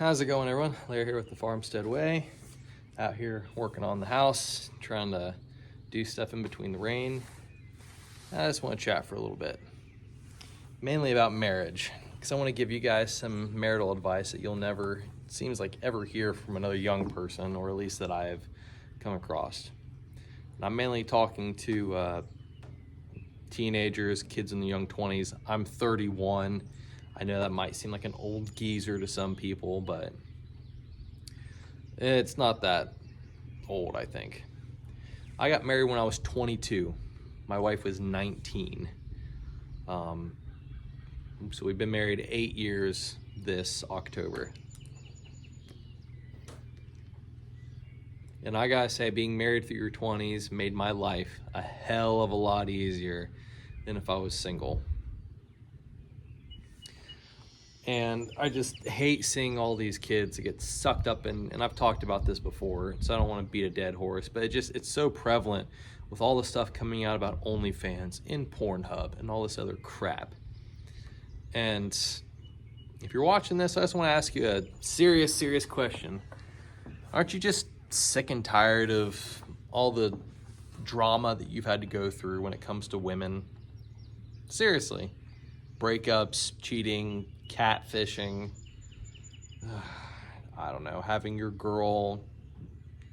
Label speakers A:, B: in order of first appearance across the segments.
A: How's it going, everyone? Larry here with the Farmstead Way. Out here working on the house, trying to do stuff in between the rain. I just want to chat for a little bit, mainly about marriage, because I want to give you guys some marital advice that you'll never, it seems like, ever hear from another young person, or at least that I've come across. And I'm mainly talking to teenagers, kids in the young 20s. I'm 31. I know that might seem like an old geezer to some people, but it's not that old, I think. I got married when I was 22. My wife was 19. So we've been married 8 years this October. And I gotta say, being married through your 20s made my life a hell of a lot easier than if I was single. And I just hate seeing all these kids get sucked up in, and I've talked about this before, so I don't want to beat a dead horse, but it's so prevalent with all the stuff coming out about OnlyFans and Pornhub and all this other crap. And if you're watching this, I just want to ask you a serious question. Aren't you just sick and tired of all the drama that you've had to go through when it comes to women? Seriously. Breakups, cheating, catfishing, I don't know, having your girl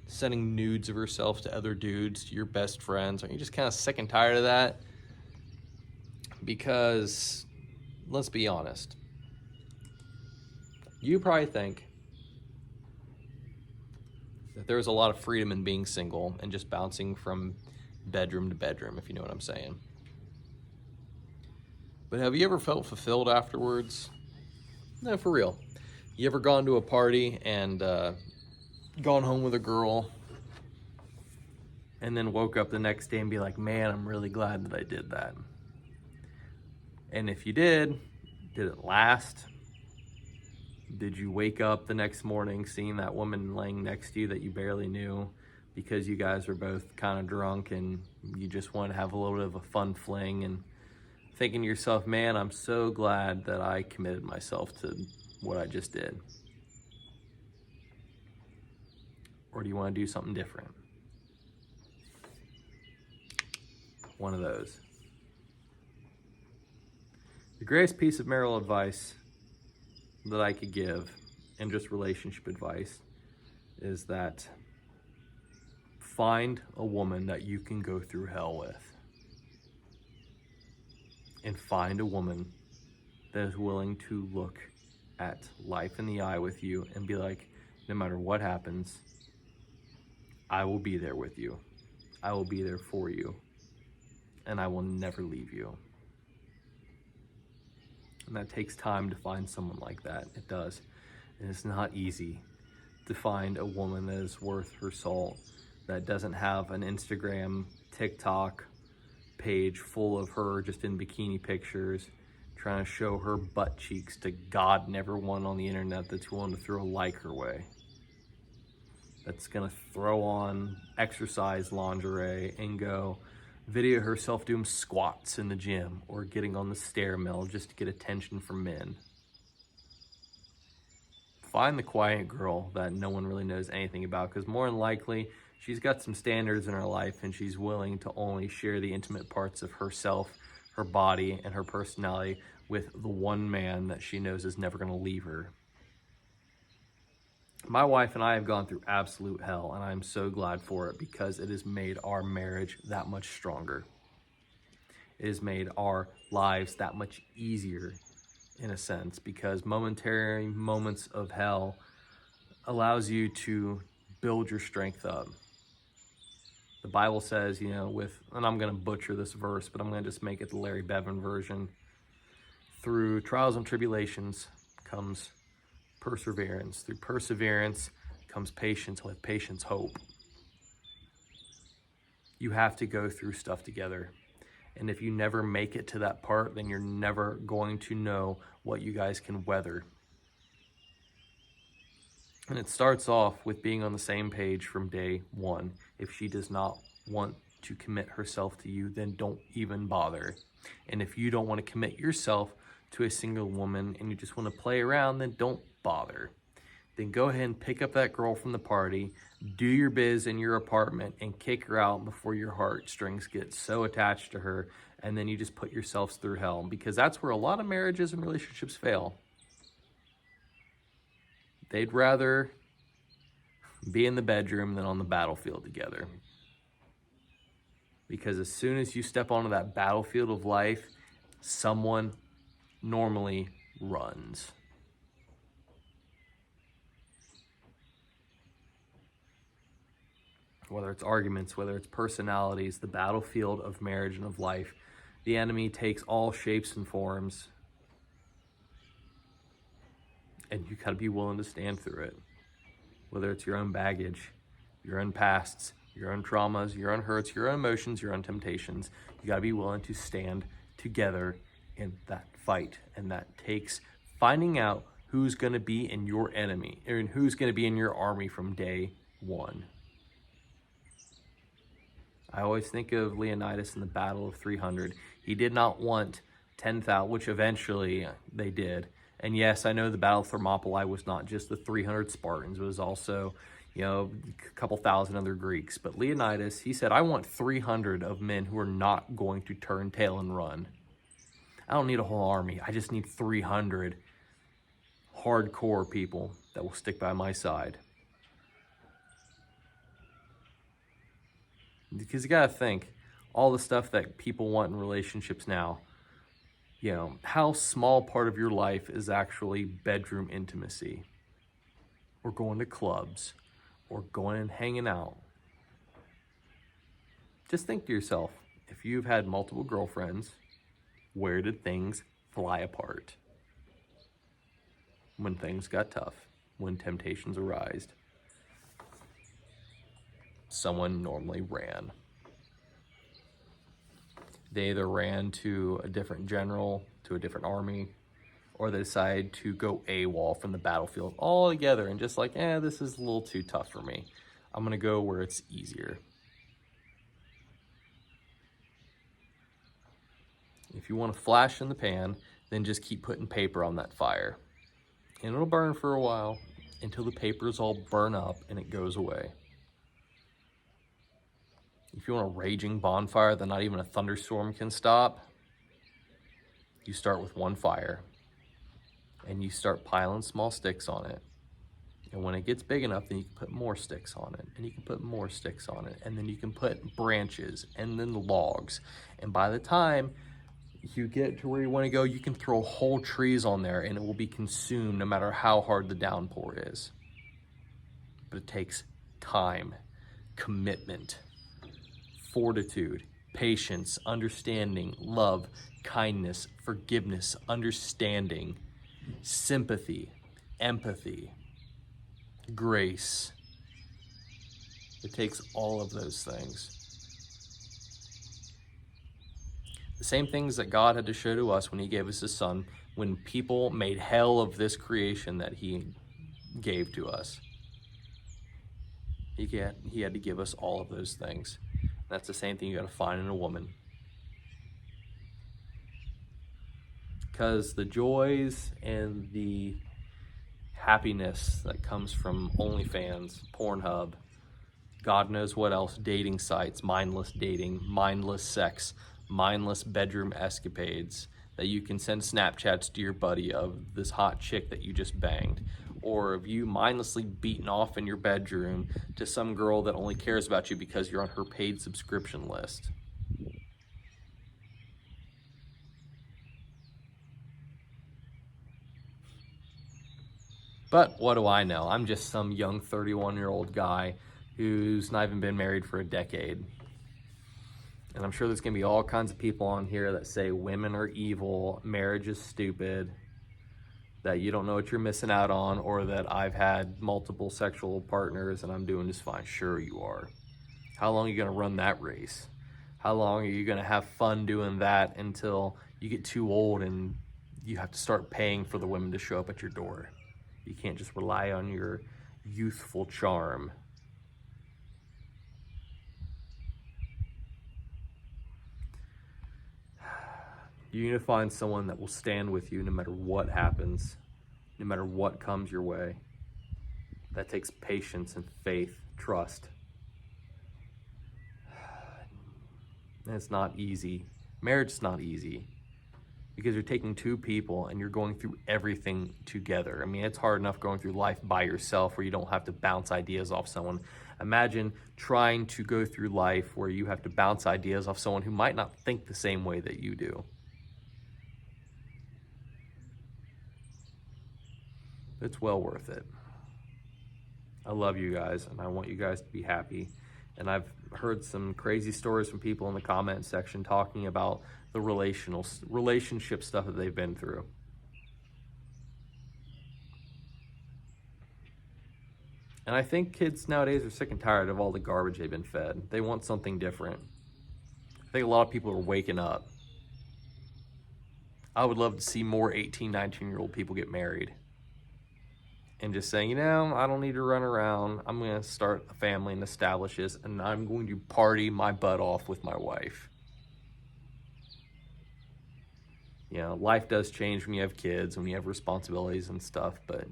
A: sending nudes of herself to other dudes, to your best friends. Aren't you just kind of sick and tired of that? Because, let's be honest, you probably think that there's a lot of freedom in being single and just bouncing from bedroom to bedroom, if you know what I'm saying. But have you ever felt fulfilled afterwards? No, for real. You ever gone to a party and gone home with a girl and then woke up the next day and be like, man, I'm really glad that I did that? And if you did it last? Did you wake up the next morning seeing that woman laying next to you that you barely knew because you guys were both kind of drunk and you just wanted to have a little bit of a fun fling, and thinking to yourself, man, I'm so glad that I committed myself to what I just did? Or do you want to do something different? One of those. The greatest piece of marital advice that I could give, and just relationship advice, is that find a woman that you can go through hell with. And find a woman that is willing to look at life in the eye with you and be like, no matter what happens, I will be there with you. I will be there for you. And I will never leave you. And that takes time to find someone like that. It does. And it's not easy to find a woman that is worth her salt, that doesn't have an Instagram, TikTok page full of her just in bikini pictures, trying to show her butt cheeks to God and everyone on the internet that's willing to throw a like her way. That's gonna throw on exercise lingerie and go video herself doing squats in the gym or getting on the stair mill just to get attention from men. Find the quiet girl that no one really knows anything about, because more than likely she's got some standards in her life and she's willing to only share the intimate parts of herself, her body, and her personality with the one man that she knows is never going to leave her. My wife and I have gone through absolute hell, and I'm so glad for it, because it has made our marriage that much stronger. It has made our lives that much easier, in a sense, because momentary moments of hell allows you to build your strength up. The Bible says, and I'm going to butcher this verse, but I'm going to just make it the Larry Bevan version. Through trials and tribulations comes perseverance. Through perseverance comes patience. With patience, hope. You have to go through stuff together. And if you never make it to that part, then you're never going to know what you guys can weather. And it starts off with being on the same page from day one. If she does not want to commit herself to you, then don't even bother. And if you don't want to commit yourself to a single woman and you just want to play around, then don't bother. then go ahead and pick up that girl from the party, do your biz in your apartment, and kick her out before your heartstrings get so attached to her, and then you just put yourselves through hell, because that's where a lot of marriages and relationships fail. They'd rather be in the bedroom than on the battlefield together. Because as soon as you step onto that battlefield of life, someone normally runs. Whether it's arguments, whether it's personalities, the battlefield of marriage and of life, the enemy takes all shapes and forms, and you gotta be willing to stand through it. Whether it's your own baggage, your own pasts, your own traumas, your own hurts, your own emotions, your own temptations, you gotta be willing to stand together in that fight. And that takes finding out who's gonna be in your enemy, or who's gonna be in your army from day one. I always think of Leonidas in the Battle of 300. He did not want 10,000, which eventually they did. And yes, I know the Battle of Thermopylae was not just the 300 Spartans. It was also, a couple thousand other Greeks. But Leonidas, he said, I want 300 of men who are not going to turn tail and run. I don't need a whole army. I just need 300 hardcore people that will stick by my side. Because you gotta think, all the stuff that people want in relationships now, how small part of your life is actually bedroom intimacy, or going to clubs, or going and hanging out. Just think to yourself, if you've had multiple girlfriends, where did things fly apart? When things got tough, when temptations arised. Someone normally ran. They either ran to a different general, to a different army, or they decided to go AWOL from the battlefield altogether and just like, this is a little too tough for me. I'm gonna go where it's easier. If you want a flash in the pan, then just keep putting paper on that fire. And it'll burn for a while until the papers all burn up and it goes away. If you want a raging bonfire that not even a thunderstorm can stop, you start with one fire and you start piling small sticks on it. And when it gets big enough, then you can put more sticks on it, and you can put more sticks on it, and then you can put branches and then logs. And by the time you get to where you want to go, you can throw whole trees on there and it will be consumed no matter how hard the downpour is. But it takes time, commitment, fortitude, patience, understanding, love, kindness, forgiveness, understanding, sympathy, empathy, grace. It takes all of those things. The same things that God had to show to us when he gave us his son, when people made hell of this creation that he gave to us. He had to give us all of those things. That's the same thing you got to find in a woman. Because the joys and the happiness that comes from OnlyFans, Pornhub, God knows what else, dating sites, mindless dating, mindless sex, mindless bedroom escapades that you can send Snapchats to your buddy of this hot chick that you just banged, or of you mindlessly beating off in your bedroom to some girl that only cares about you because you're on her paid subscription list. But what do I know? I'm just some young 31-year-old guy who's not even been married for a decade. And I'm sure there's gonna be all kinds of people on here that say women are evil, marriage is stupid, that you don't know what you're missing out on, or that I've had multiple sexual partners and I'm doing just fine. Sure you are. How long are you gonna run that race? How long are you gonna have fun doing that until you get too old and you have to start paying for the women to show up at your door? You can't just rely on your youthful charm. You need to find someone that will stand with you no matter what happens, no matter what comes your way. That takes patience and faith, trust. And it's not easy. Marriage is not easy because you're taking two people and you're going through everything together. I mean, it's hard enough going through life by yourself where you don't have to bounce ideas off someone. Imagine trying to go through life where you have to bounce ideas off someone who might not think the same way that you do. It's well worth it. I love you guys, and I want you guys to be happy. And I've heard some crazy stories from people in the comment section talking about the relationship stuff that they've been through. And I think kids nowadays are sick and tired of all the garbage they've been fed. They want something different. I think a lot of people are waking up. I would love to see more 18, 19-year-old people get married. And just saying, you know, I don't need to run around. I'm going to start a family and establish this, and I'm going to party my butt off with my wife. You know, life does change when you have kids, when you have responsibilities and stuff, but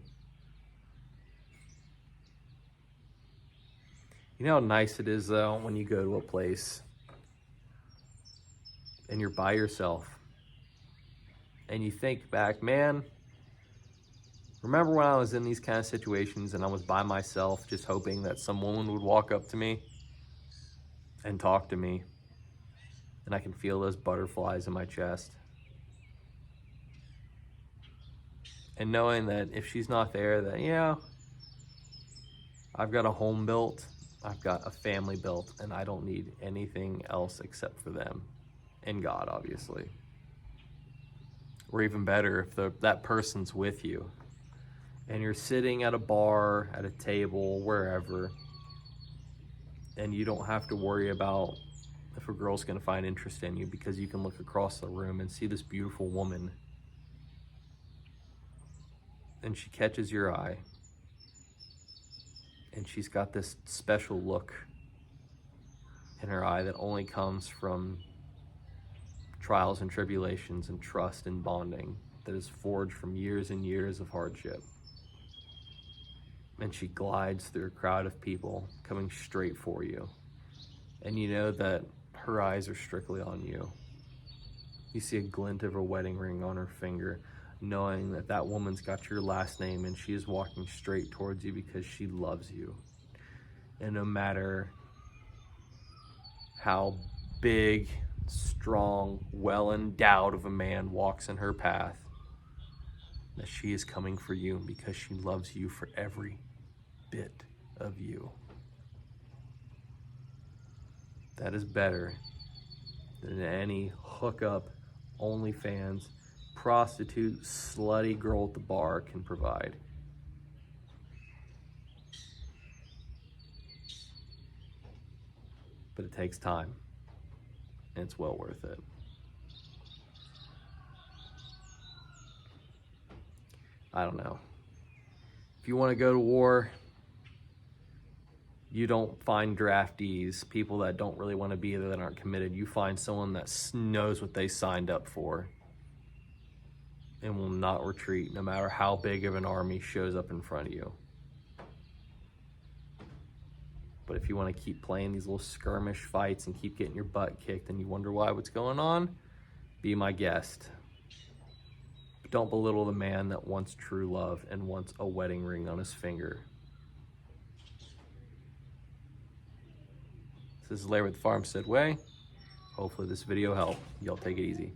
A: you know how nice it is, though, when you go to a place and you're by yourself and you think back, man, remember when I was in these kind of situations and I was by myself just hoping that some woman would walk up to me and talk to me, and I can feel those butterflies in my chest. And knowing that if she's not there, that, yeah, I've got a home built, I've got a family built, and I don't need anything else except for them and God, obviously. Or even better, if that person's with you and you're sitting at a bar, at a table, wherever, and you don't have to worry about if a girl's gonna find interest in you because you can look across the room and see this beautiful woman and she catches your eye and she's got this special look in her eye that only comes from trials and tribulations and trust and bonding that is forged from years and years of hardship. And she glides through a crowd of people coming straight for you. And you know that her eyes are strictly on you. You see a glint of a wedding ring on her finger, knowing that that woman's got your last name and she is walking straight towards you because she loves you. And no matter how big, strong, well-endowed of a man walks in her path, that she is coming for you because she loves you for every bit of you. That is better than any hookup, OnlyFans, prostitute, slutty girl at the bar can provide. But it takes time, and it's well worth it. I don't know. If you want to go to war, you don't find draftees, people that don't really want to be there, that aren't committed. You find someone that knows what they signed up for and will not retreat no matter how big of an army shows up in front of you. But if you want to keep playing these little skirmish fights and keep getting your butt kicked and you wonder what's going on, be my guest. But don't belittle the man that wants true love and wants a wedding ring on his finger. This is Larry with the Farmstead Way. Hopefully this video helped. Y'all take it easy.